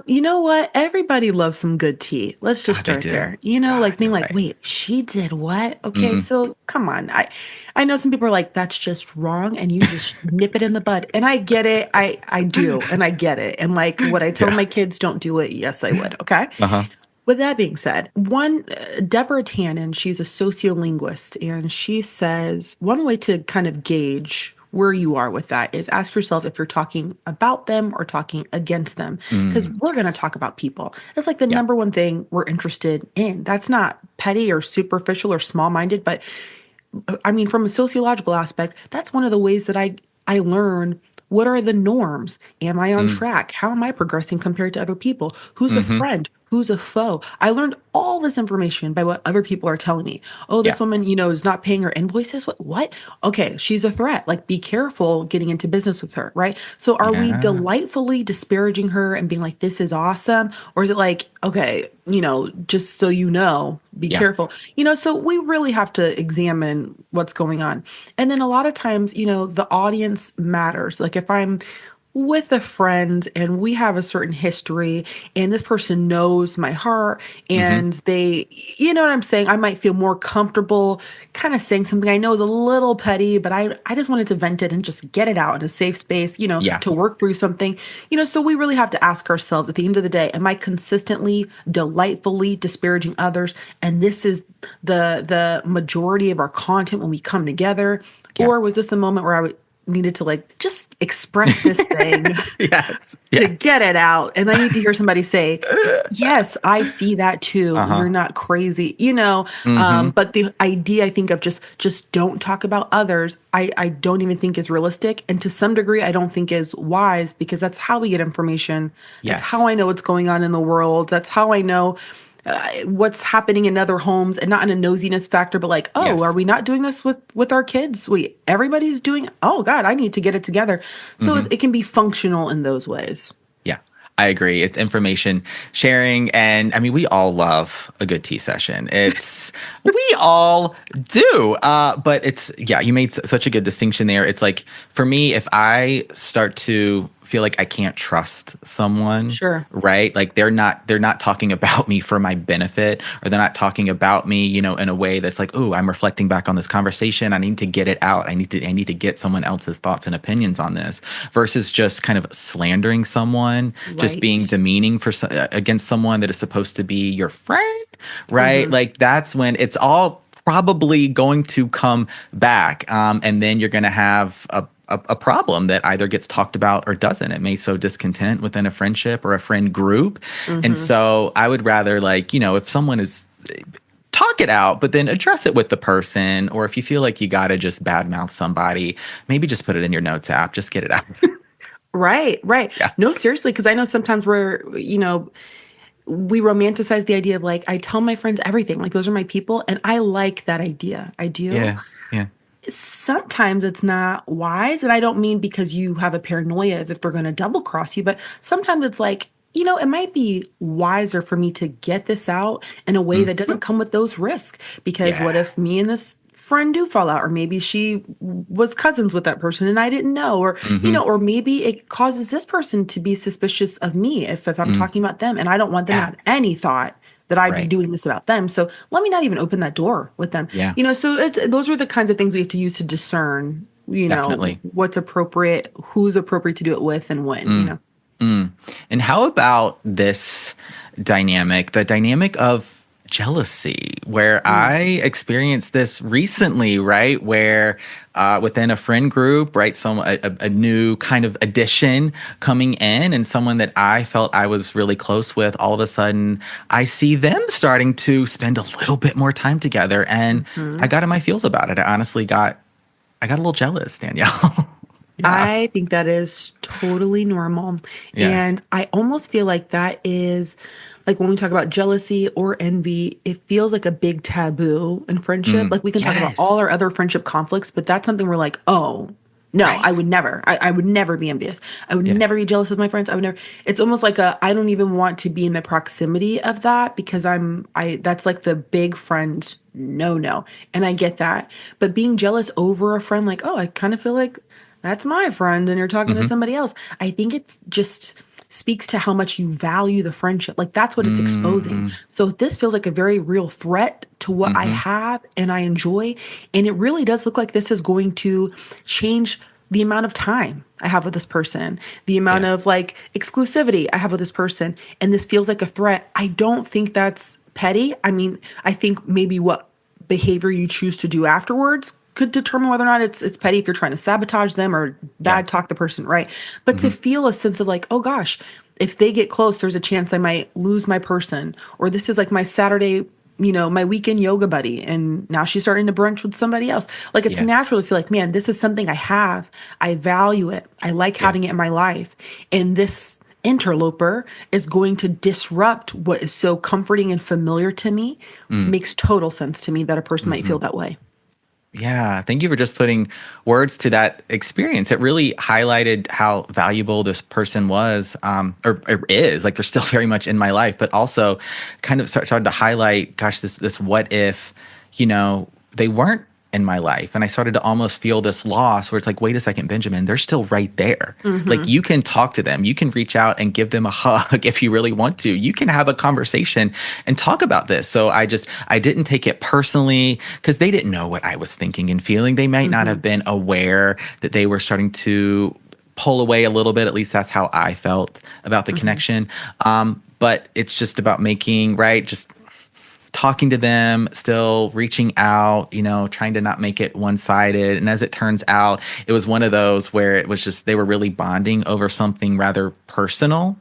You know what? Everybody loves some good tea. Let's just start there. Being like, right. wait, she did what? Okay, so come on. I know some people are like, that's just wrong, and you just nip it in the bud. And I get it. I do, and I get it. And like what I tell my kids, don't do it. Yes, I would. Okay. With that being said, Deborah Tannen, she's a sociolinguist, and she says one way to kind of gauge where you are with that is ask yourself if you're talking about them or talking against them, because we're going to talk about people. That's like the number one thing we're interested in. That's not petty or superficial or small-minded, but I mean, from a sociological aspect, that's one of the ways that I learn what are the norms. Am I on track? How am I progressing compared to other people? Who's a friend? Who's a foe? I learned all this information by what other people are telling me. Oh, this woman, is not paying her invoices. What? Okay, she's a threat. Like, be careful getting into business with her, right? So are we delightfully disparaging her and being like, this is awesome? Or is it like, okay, just so be careful. So we really have to examine what's going on. And then a lot of times, the audience matters. Like if I'm with a friend and we have a certain history and this person knows my heart and they, what I'm saying? I might feel more comfortable kind of saying something I know is a little petty, but I just wanted to vent it and just get it out in a safe space, to work through something, so we really have to ask ourselves at the end of the day, am I consistently, delightfully disparaging others? And this is the majority of our content when we come together. Or was this a moment where I needed to like just express this thing to get it out, and I need to hear somebody say, yes, I see that too. You're not crazy, but the idea I think of just don't talk about others, I don't even think is realistic, and to some degree I don't think is wise, because that's how we get information. That's how I know what's going on in the world. That's how I know what's happening in other homes, and not in a nosiness factor, but like, are we not doing this with our kids? Everybody's doing, oh God, I need to get it together. So it can be functional in those ways. Yeah, I agree. It's information sharing. And I mean, we all love a good tea session. We all do. But you made such a good distinction there. It's like, for me, if I start to feel like I can't trust someone, right? Like they're not talking about me for my benefit, or they're not talking about me, in a way that's like, oh, I'm reflecting back on this conversation. I need to get it out. I need to get someone else's thoughts and opinions on this, versus just kind of slandering someone, just being demeaning against someone that is supposed to be your friend, right? Like that's when it's all probably going to come back. And then you're going to have a problem that either gets talked about or doesn't. It may sow discontent within a friendship or a friend group. And so I would rather, like, if someone is, talk it out, but then address it with the person. Or if you feel like you got to just badmouth somebody, maybe just put it in your notes app, just get it out. Right. Yeah. No, seriously, because I know sometimes we're, we romanticize the idea of like, I tell my friends everything, like those are my people. And I like that idea. I do. Yeah. Sometimes it's not wise. And I don't mean because you have a paranoia if they're going to double cross you, but sometimes it's like, it might be wiser for me to get this out in a way that doesn't come with those risks. Because what Yeah. if me and this friend do fall out, or maybe she was cousins with that person and I didn't know, or Mm-hmm. or maybe it causes this person to be suspicious of me if I'm Mm. talking about them, and I don't want them to Yeah. have any thought that I'd be Right. doing this about them. So let me not even open that door with them. Yeah. So those are the kinds of things we have to use to discern, Definitely. what's appropriate, who's appropriate to do it with, and when. And how about this dynamic, the dynamic of jealousy, where I experienced this recently, right? Where within a friend group, right? A new kind of addition coming in, and someone that I felt I was really close with, all of a sudden I see them starting to spend a little bit more time together. And I got in my feels about it. I got a little jealous, Danielle. Yeah. I think that is totally normal. Yeah. And I almost feel like that is like when we talk about jealousy or envy, it feels like a big taboo in friendship. Like we can talk about all Yes. our other friendship conflicts, but that's something we're like, oh, no, I Right. would never. I would never be envious. I would Yeah. never be jealous of my friends. I would never. It's almost like I don't even want to be in the proximity of that because that's like the big friend no. And I get that. But being jealous over a friend, like, oh, I kind of feel like that's my friend and you're talking to Mm-hmm. somebody else. I think it just speaks to how much you value the friendship. Like that's what it's exposing. Mm-hmm. So this feels like a very real threat to what I Mm-hmm. have and I enjoy. And it really does look like this is going to change the amount of time I have with this person, the amount Yeah. of like exclusivity I have with this person. And this feels like a threat. I don't think that's petty. I mean, I think maybe what behavior you choose to do afterwards could determine whether or not it's petty if you're trying to sabotage them or Yeah. bad talk the person, right? But to Mm-hmm. feel a sense of like, oh gosh, if they get close, there's a chance I might lose my person, or this is like my Saturday, my weekend yoga buddy, and now she's starting to brunch with somebody else. Like it's Yeah. natural to feel like, man, this is something I have, I value it, I like Yeah. having it in my life, and this interloper is going to disrupt what is so comforting and familiar to me. Makes total sense to me that a person might feel that way. Yeah, thank you for just putting words to that experience. It really highlighted how valuable this person was, or is. Like they're still very much in my life, but also kind of started to highlight, gosh, this what if, they weren't in my life, and I started to almost feel this loss where it's like, wait a second, Benjamin, they're still right there. Like you can talk to them, you can reach out and give them a hug if you really want to. You can have a conversation and talk about this. So I didn't take it personally because they didn't know what I was thinking and feeling. They might not have been aware that they were starting to pull away a little bit. At least that's how I felt about the connection. But it's just about making, right, just talking to them, still reaching out, trying to not make it one-sided. And as it turns out, it was one of those where it was just, they were really bonding over something rather personal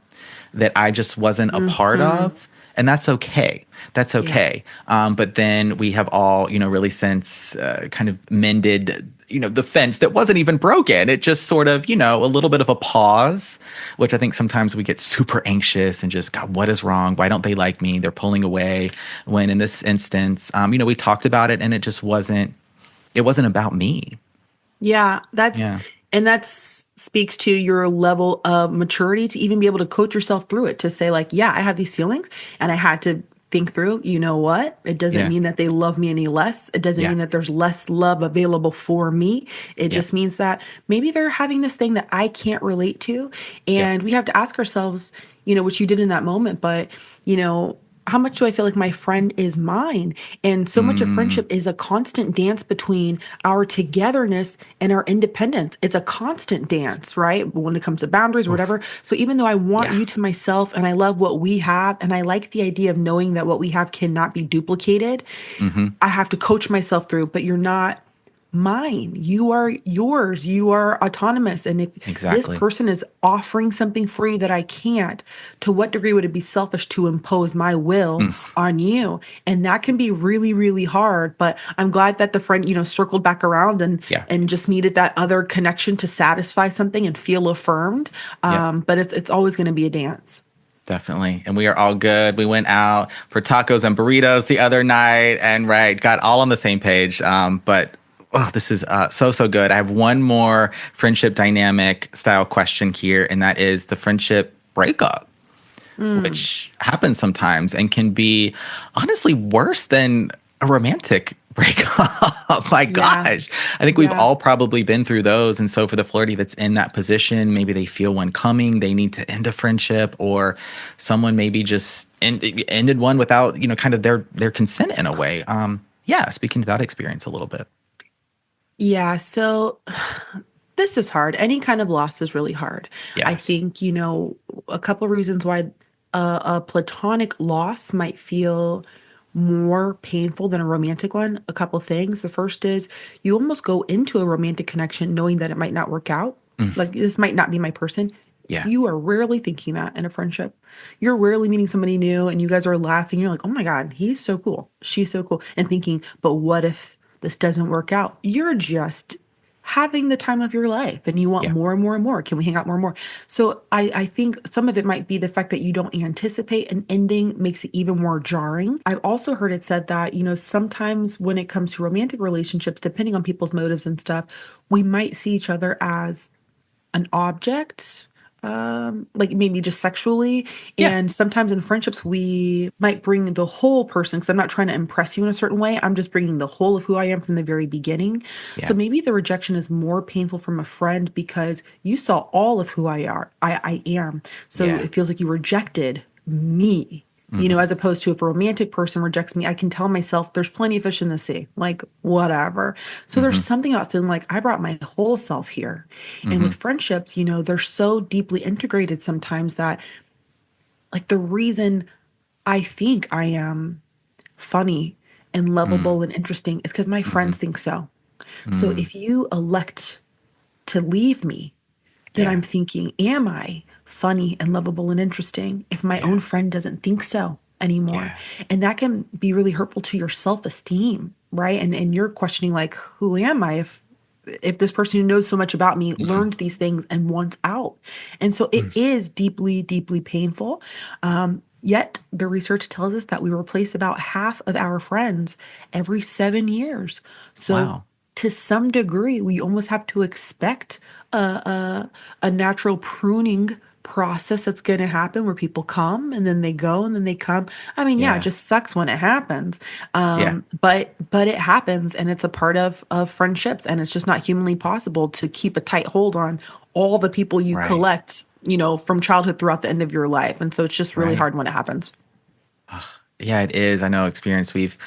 that I just wasn't a part of. And that's okay. That's okay. But then we have all, really since kind of mended, the fence that wasn't even broken. It just sort of, a little bit of a pause, which I think sometimes we get super anxious and just, God, what is wrong? Why don't they like me? They're pulling away. When in this instance, we talked about it and it just wasn't about me. Yeah, Yeah. that's speaks to your level of maturity to even be able to coach yourself through it, to say like, yeah, I have these feelings and I had to think through, you know what? It doesn't Yeah. mean that they love me any less. It doesn't Yeah. mean that there's less love available for me. It Yeah. just means that maybe they're having this thing that I can't relate to. Yeah. And we have to ask ourselves, which you did in that moment, but, how much do I feel like my friend is mine? And so much of friendship is a constant dance between our togetherness and our independence. It's a constant dance, right? When it comes to boundaries or whatever. So even though I want Yeah. you to myself and I love what we have, and I like the idea of knowing that what we have cannot be duplicated, I have to coach myself through, but you're not mine. You are yours. You are autonomous. And if Exactly. this person is offering something for you that I can't, to what degree would it be selfish to impose my will on you? And that can be really, really hard. But I'm glad that the friend, circled back around and Yeah. and just needed that other connection to satisfy something and feel affirmed. Yeah. But it's always going to be a dance. Definitely. And we are all good. We went out for tacos and burritos the other night and got all on the same page. But this is so good. I have one more friendship dynamic style question here, and that is the friendship breakup. Mm. which happens sometimes and can be honestly worse than a romantic breakup. My Yeah. gosh. I think we've Yeah. all probably been through those. And so for the flirty that's in that position, maybe they feel one coming, they need to end a friendship, or someone maybe just ended one without, kind of their consent in a way. Yeah, speaking to that experience a little bit. Yeah. So this is hard. Any kind of loss is really hard. I Yes. think, a couple of reasons why a platonic loss might feel more painful than a romantic one. A couple things. The first is you almost go into a romantic connection knowing that it might not work out. Mm, Like, this might not be my person. yeah. You are rarely thinking that in a friendship. You're rarely meeting somebody new and you guys are laughing. You're like, oh my God, he's so cool. She's so cool. And thinking, but what if this doesn't work out? You're just having the time of your life and you want Yeah. more and more and more. Can we hang out more and more? So I think some of it might be the fact that you don't anticipate an ending makes it even more jarring. I've also heard it said that, sometimes when it comes to romantic relationships, depending on people's motives and stuff, we might see each other as an object, like maybe just sexually. Yeah. And sometimes in friendships, we might bring the whole person because I'm not trying to impress you in a certain way. I'm just bringing the whole of who I am from the very beginning. So Yeah. maybe the rejection is more painful from a friend because you saw all of who I am. So Yeah. it feels like you rejected me. Hmm. As opposed to if a romantic person rejects me, I can tell myself there's plenty of fish in the sea, like whatever. So there's Hmm. something about feeling like I brought my whole self here. And Hmm. with friendships, they're so deeply integrated sometimes that, like, the reason I think I am funny and lovable and interesting is because my Hmm. friends think so. So Mm. if you elect to leave me, then Yeah. I'm thinking, am I funny and lovable and interesting if my Yeah. own friend doesn't think so anymore? Yeah. And that can be really hurtful to your self-esteem, right? And you're questioning, like, who am I if this person who knows so much about me Mm. learns these things and wants out? And so it Mm. is deeply, deeply painful. Yet the research tells us that we replace about half of our friends every 7 years. So Wow. to some degree, we almost have to expect a, a natural pruning process that's going to happen where people come and then they go and then they come. I mean, yeah, it Yeah. just sucks when it happens. Yeah. But it happens and it's a part of friendships, and it's just not humanly possible to keep a tight hold on all the people you Right. collect, from childhood throughout the end of your life. And so it's just really Right. hard when it happens. Yeah, it is. I know experience we've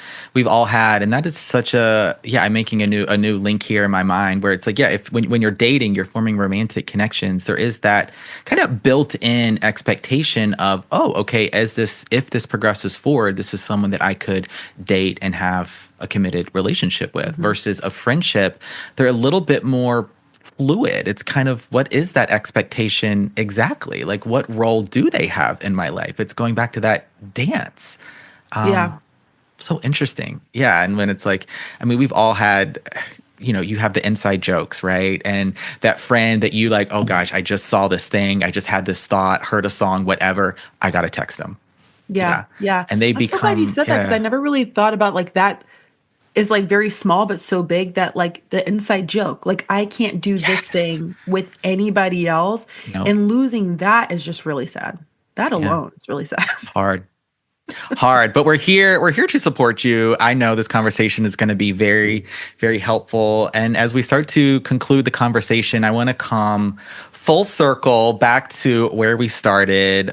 all had, and that is such a yeah. I'm making a new link here in my mind where it's like, yeah, if when you're dating, you're forming romantic connections, there is that kind of built-in expectation of, oh, okay, if this progresses forward, this is someone that I could date and have a committed relationship with. Mhm. Versus a friendship, they're a little bit more fluid. It's kind of, what is that expectation exactly? Like, what role do they have in my life? It's going back to that dance. Yeah. So interesting. Yeah. And when it's like, I mean, we've all had, you have the inside jokes, right? And that friend that you like, oh gosh, I just saw this thing. I just had this thought, heard a song, whatever. I got to text them. Yeah. Yeah. Yeah. And they I'm so glad you become, said that because I yeah. never really thought about, like, that is like very small but so big that, like, the inside joke, like, I can't do this Yes. thing with anybody else, No. and losing that is just really sad. That Yeah. alone is really sad. Hard. Hard, but we're here to support you. I know this conversation is going to be very, very helpful, and as we start to conclude the conversation, I want to come full circle back to where we started,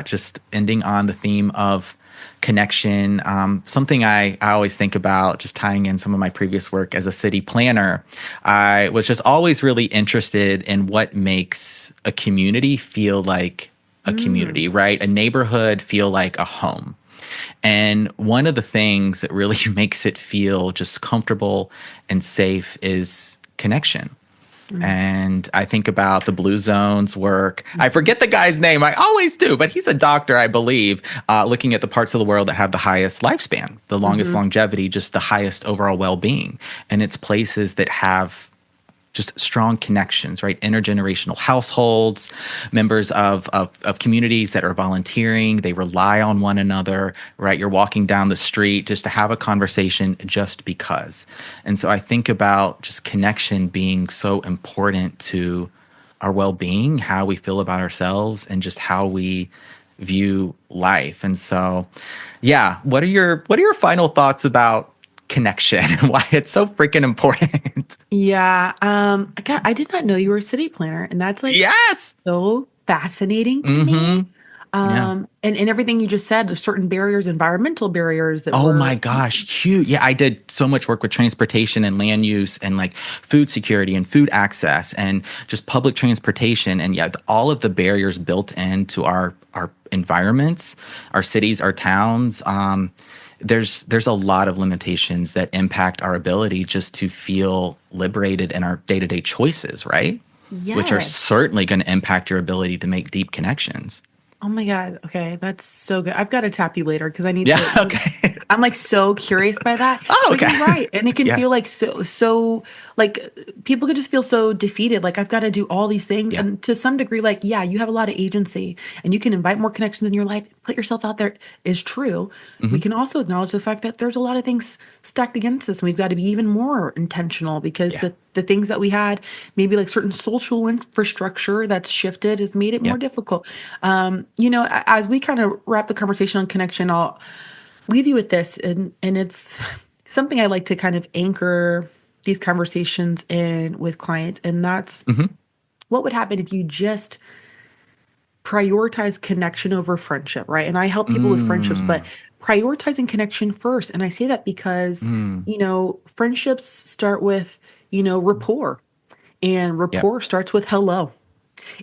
just ending on the theme of connection. Something I always think about, just tying in some of my previous work as a city planner. I was just always really interested in what makes a community feel like a Mm. community, right? A neighborhood feel like a home. And one of the things that really makes it feel just comfortable and safe is connection. Mm. And I think about the Blue Zone's work. I Mhm. forget the guy's name. I always do, but he's a doctor, I believe, looking at the parts of the world that have the highest lifespan, the longest Mhm. longevity, just the highest overall well being. And it's places that have just strong connections, right? Intergenerational households, members of communities that are volunteering, they rely on one another, right? You're walking down the street just to have a conversation just because. And so I think about just connection being so important to our well-being, how we feel about ourselves, and just how we view life. And so, yeah, what are your final thoughts about connection and why it's so freaking important? Yeah. I did not know you were a city planner, and that's like Yes. so fascinating to me. Mm-hmm. Yeah. And everything you just said, there's certain barriers, environmental barriers that Oh were my gosh, huge. Yeah, I did so much work with transportation and land use and like food security and food access and just public transportation. And yeah, all of the barriers built into our environments, our cities, our towns. There's a lot of limitations that impact our ability just to feel liberated in our day-to-day choices, right? Which are yes. certainly going to impact your ability to make deep connections. Oh my God. Okay. That's so good. I've got to tap you later because I need Yeah, to. okay. I'm like so curious by that. Oh, But okay. you're right. And it can Yeah, feel like so like people could just feel so defeated. Like I've got to do all these things. yeah. And to some degree, like, yeah, you have a lot of agency and you can invite more connections in your life, put yourself out there is true. We Mhm. can also acknowledge the fact that there's a lot of things stacked against us. And we've got to be even more intentional because Yeah, the things that we had, maybe like certain social infrastructure that's shifted has made it yeah. more difficult. As we kind of wrap the conversation on connection, I'll leave you with this, and it's something I like to kind of anchor these conversations in with clients, and that's Mhm. what would happen if you just prioritize connection over friendship, right? And I help people with friendships, but Mm, prioritizing connection first. And I say that because, mm. friendships start with, rapport, and Yep, rapport starts with hello.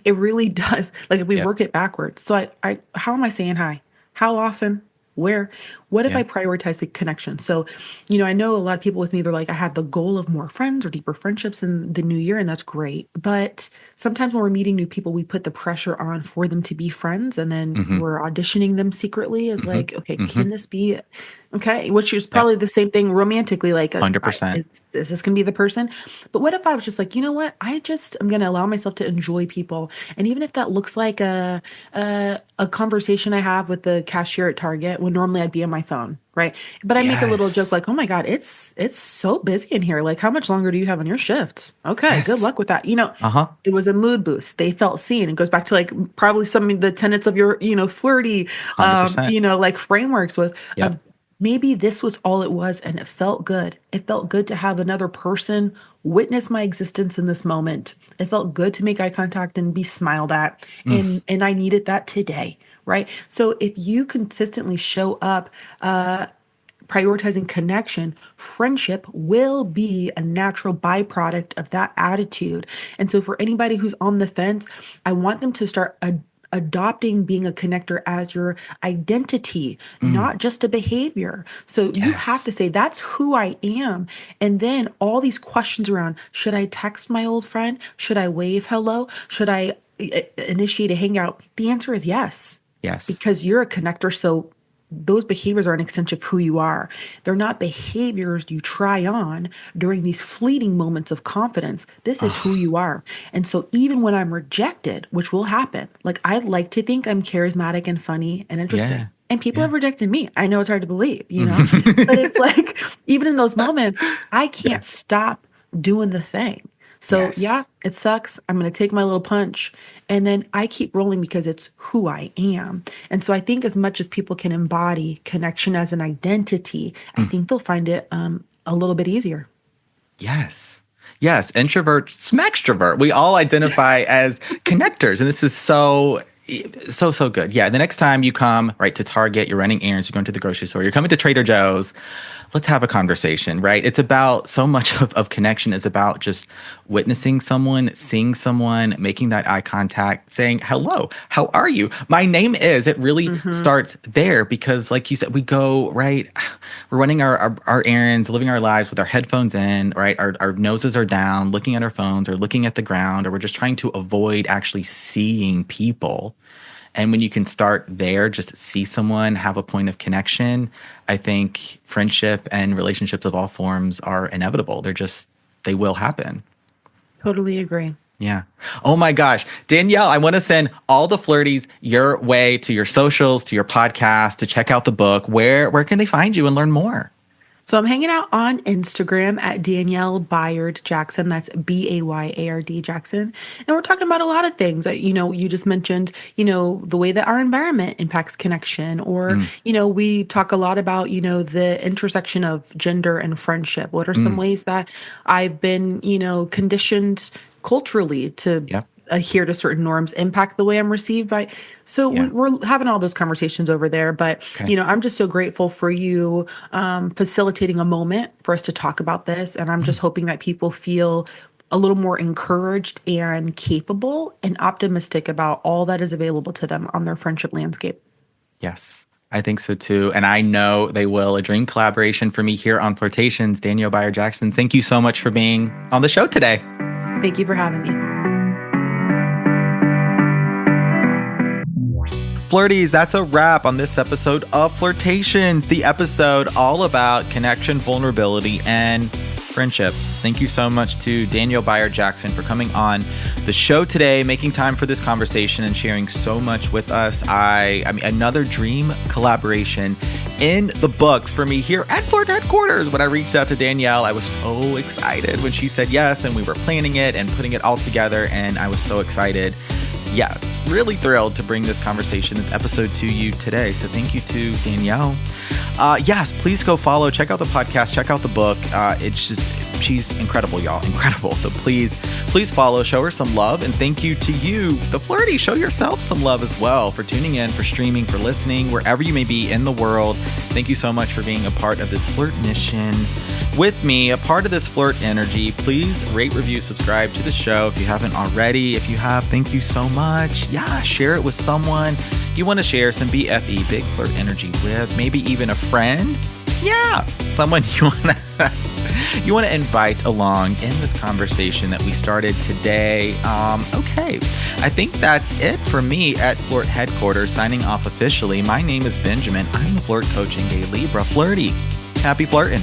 It really does. Like if we yep, work it backwards. So how am I saying hi? How often? Where? What if yeah. I prioritize the connection? So, I know a lot of people with me, they're like, I have the goal of more friends or deeper friendships in the new year, and that's great. But sometimes when we're meeting new people, we put the pressure on for them to be friends, and then Mhm, we're auditioning them secretly as mhm, like, okay, mhm. can this be okay? Which is Yep, probably the same thing romantically, like, 100%. is this going to be the person? But what if I was just like, you know what? I just am going to allow myself to enjoy people, and even if that looks like a conversation I have with the cashier at Target when normally I'd be on my phone, right? But I make a little joke Yes, like, "Oh my God, it's so busy in here. Like, how much longer do you have on your shift? Okay, good yes. luck with that." Uh-huh, It was a mood boost. They felt seen. It goes back to like probably some of the tenets of your, flirty, 100%. like frameworks with Yep. of maybe this was all it was, and it felt good. It felt good to have another person witness my existence in this moment. It felt good to make eye contact and be smiled at, Mm, and I needed that today, right? So if you consistently show up prioritizing connection, friendship will be a natural byproduct of that attitude. And so, for anybody who's on the fence, I want them to start adopting being a connector as your identity, mm. not just a behavior. So, you have Yes, to say, that's who I am. And then all these questions around, should I text my old friend? Should I wave hello? Should I initiate a hangout? The answer is yes, yes. because you're a connector. So those behaviors are an extension of who you are. They're not behaviors you try on during these fleeting moments of confidence. This is who Oh, you are. And so even when I'm rejected, which will happen, like I like to think I'm charismatic and funny and interesting. yeah, And people yeah. have rejected me. I know it's hard to believe. But Mhm. it's like, even in those moments, I Yeah, can't stop doing the thing. So, yeah, yes. it sucks. I'm going to take my little punch. And then I keep rolling because it's who I am. And so I think as much as people can embody connection as an identity, I Mm. think they'll find it a little bit easier. Yes. Yes. Introvert, extrovert. We all identify as connectors. And this is so good. Yeah. The next time you come right to Target, you're running errands, you're going to the grocery store, you're coming to Trader Joe's, let's have a conversation, right? It's about so much of connection is about just witnessing someone, seeing someone, making that eye contact, saying, hello, how are you? My name is, it really Hmm. starts there because like you said, we go, right? We're running our errands, living our lives with our headphones in, right? Our noses are down, looking at our phones or looking at the ground, or we're just trying to avoid actually seeing people. And when you can start there, just see someone, have a point of connection, I think friendship and relationships of all forms are inevitable. They will happen. Totally agree. Yeah. Oh my gosh. Danielle, I want to send all the flirties your way to your socials, to your podcast, to check out the book. Where can they find you and learn more? So I'm hanging out on Instagram at Danielle Bayard Jackson. That's Bayard Jackson. And we're talking about a lot of things. You just mentioned, the way that our environment impacts connection, or, we talk a lot about, the intersection of gender and friendship. What are some ways that I've been, conditioned culturally to Yep. adhere to certain norms impact the way I'm received by. So Yeah. we're having all those conversations over there. But, Okay. I'm just so grateful for you facilitating a moment for us to talk about this. And I'm just hoping that people feel a little more encouraged and capable and optimistic about all that is available to them on their friendship landscape. Yes, I think so too. And I know they will. A dream collaboration for me here on Flirtations. Danielle Bayard Jackson, thank you so much for being on the show today. Thank you for having me. Flirties, that's a wrap on this episode of Flirtations, the episode all about connection, vulnerability, and friendship. Thank you so much to Danielle Bayard Jackson for coming on the show today, making time for this conversation and sharing so much with us. I mean, another dream collaboration in the books for me here at Flirt Headquarters. When I reached out to Danielle, I was so excited when she said yes, and we were planning it and putting it all together, and I was so excited. Yes, really thrilled to bring this conversation, this episode to you today. So thank you to Danielle. Yes, please go follow, check out the podcast, check out the book. She's incredible, y'all, incredible. So please follow, show her some love. And thank you to you, the Flirty. Show yourself some love as well for tuning in, for streaming, for listening, wherever you may be in the world. Thank you so much for being a part of this Flirt mission with me, a part of this Flirt energy. Please rate, review, subscribe to the show if you haven't already. If you have, thank you so much. Yeah, share it with someone you want to share some BFE, big Flirt energy with, maybe even a friend. Yeah, someone you want to invite along in this conversation that we started today. Okay, I think that's it for me at Flirt Headquarters, signing off officially. My name is Benjamin. I'm the Flirt Coach and Gay Libra. Flirty. Happy flirting.